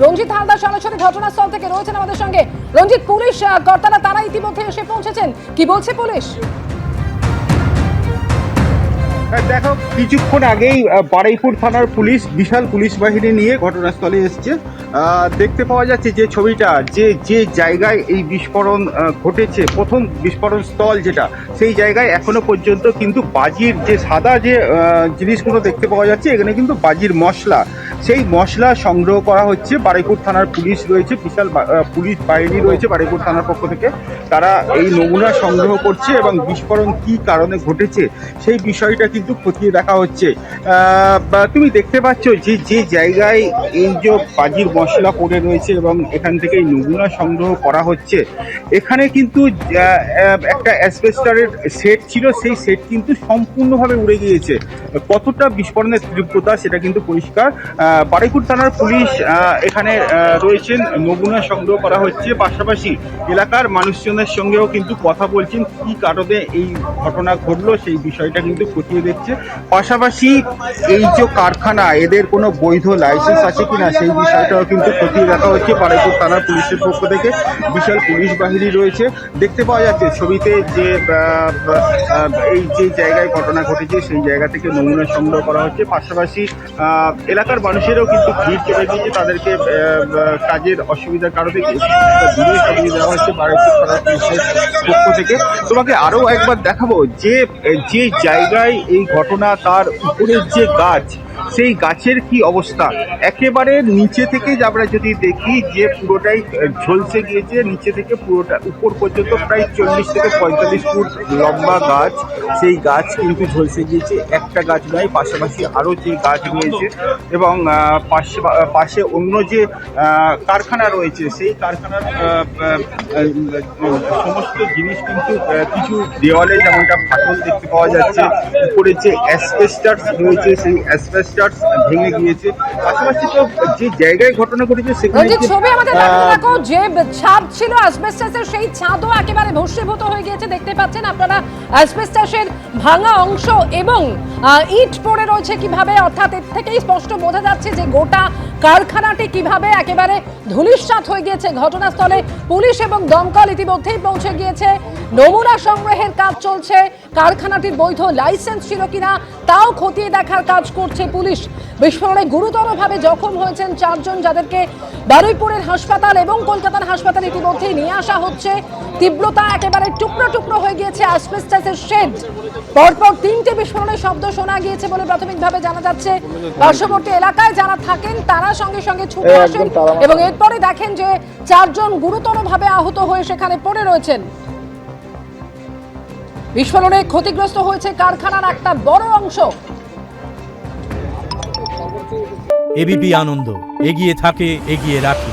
রঞ্জিত হালদার সরাসরি ঘটনাস্থল থেকে রয়েছেন আমাদের সঙ্গে। রঞ্জিত, পুলিশ কর্তারা তারা ইতিমধ্যে এসে পৌঁছেছেন, কি বলছে পুলিশ? দেখো, কিছুক্ষণ আগেই বারুইপুর থানার পুলিশ বিশাল পুলিশ বাহিনী নিয়ে ঘটনাস্থলে এসছে। দেখতে পাওয়া যাচ্ছে যে ছবিটা, যে জায়গায় এই বিস্ফোরণ ঘটেছে, প্রথম বিস্ফোরণ স্থল যেটা, সেই জায়গায় এখনো পর্যন্ত কিন্তু বাজির যে সাদা যে জিনিসগুলো দেখতে পাওয়া যাচ্ছে, এখানে কিন্তু বাজির মশলা, সেই মশলা সংগ্রহ করা হচ্ছে। বারুইপুর থানার পুলিশ রয়েছে, বিশাল পুলিশ বাহিনী রয়েছে বারুইপুর থানার পক্ষ থেকে। তারা এই নমুনা সংগ্রহ করছে এবং বিস্ফোরণ কী কারণে ঘটেছে সেই বিষয়টা কিন্তু খতিয়ে দেখা হচ্ছে। তুমি দেখতে পাচ্ছ যে জায়গায় এই যে বাজির মশলা পড়ে রয়েছে এবং এখান থেকে এই নমুনা সংগ্রহ করা হচ্ছে, এখানে কিন্তু একটা অ্যাসবেস্টারের সেট ছিল, সেই সেট কিন্তু সম্পূর্ণভাবে উড়ে গিয়েছে। কতটা বিস্ফোরণের তীব্রতা সেটা কিন্তু পরিষ্কার। বারুইপুর থানার পুলিশ এখানে রয়েছেন, নমুনা সংগ্রহ করা হচ্ছে, পাশাপাশি এলাকার মানুষজনের সঙ্গেও কিন্তু কথা বলছেন, কী কারণে এই ঘটনা ঘটলো সেই বিষয়টা কিন্তু খতিয়ে দেখছে। পাশাপাশি এই যে কারখানা, এদের কোনো বৈধ লাইসেন্স আছে কিনা সেই বিষয়টাও কিন্তু খতিয়ে দেখা হচ্ছে। বারুইপুর থানার পুলিশের পক্ষ থেকে বিশাল পুলিশ বাহিনী রয়েছে। দেখতে পাওয়া যাচ্ছে ছবিতে যে এই যে জায়গায় ঘটনা ঘটেছে সেই জায়গা থেকে নমুনা সংগ্রহ করা হচ্ছে। পাশাপাশি এলাকার মানুষেরও কিন্তু ভিড় চলে গিয়েছে, তাদেরকে কাজের অসুবিধার কারণে দূরে সরিয়ে দেওয়া হচ্ছে বারুইপুর থানার পুলিশের পক্ষ থেকে। তোমাকে আরও একবার দেখাবো যে জায়গায় এই ঘটনা, তার উপরের যে গাছ, সেই গাছের কি অবস্থা। একেবারে নিচে থেকে আমরা যদি দেখি যে পুরোটাই ঝলসে গিয়েছে, নিচে থেকে পুরোটা উপর পর্যন্ত প্রায় 40 থেকে 45 ফুট লম্বা গাছ, সেই গাছ কিন্তু ঝলসে গিয়েছে। একটা গাছ নয়, পাশাপাশি আরও যে গাছ রয়েছে এবং পাশে অন্য যে কারখানা রয়েছে, সেই কারখানার সমস্ত জিনিস কিন্তু কিছু দেওয়ালে যেমনটা ফাটল দেখতে পাওয়া যাচ্ছে, উপরে যে অ্যাসবেস্টাস রয়েছে সেই অ্যাসবেস্টাস ভেঙে গিয়েছে। পাশাপাশি তো যে জায়গায় ঘটনা ঘটেছে সেখানে ছবি আমাদের দেখাতে থাকো, যে ছাদ ছিল অ্যাসবেস্টাসের সেই ছাদও একেবারে ভস্মীভূত হয়ে গিয়েছে। দেখতে পাচ্ছেন আপনারা অ্যাসবেস্টাসের ভাঙা অংশ এবং ইট পড়ে রয়েছে কিভাবে, অর্থাৎ এর থেকেই স্পষ্ট বোঝা যাচ্ছে যে গোটা কারখানাটি কিভাবে একেবারে ধূলিসাৎ হয়ে গিয়েছে। ঘটনাস্থলে পুলিশ এবং দমকল ইতিমধ্যেই পৌঁছে গিয়েছে, নমুনা সংগ্রহের কাজ চলছে। কারখানাটির বৈধ লাইসেন্স ছিল কিনা তাও খতিয়ে দেখার কাজ করছে পুলিশ। বিস্ফোরণে গুরুতরভাবে জখম হয়েছেন 4 জন, যাদেরকে বারুইপুরের হাসপাতাল এবং কলকাতার হাসপাতাল ইতিমধ্যেই নিয়ে আসা হচ্ছে। তীব্রতা একেবারে টুকরো টুকরো হয়ে গিয়েছে অ্যাসবেস্টাসের শেড। পরপর 3টে বিস্ফোরণের শব্দ শোনা গিয়েছে বলে প্রাথমিকভাবে জানা যাচ্ছে। পার্শ্ববর্তী এলাকায় যারা থাকেন তারা সঙ্গে সঙ্গে ছুটে আসেন এবং এরপরে দেখেন যে 4 জন গুরুতরভাবে আহত হয়ে সেখানে পড়ে রয়েছেন। বিস্ফোরণে ক্ষতিগ্রস্ত হয়েছে কারখানার একটা বড় অংশ। এবিপি আনন্দ, এগিয়ে থাকে, এগিয়ে রাখে।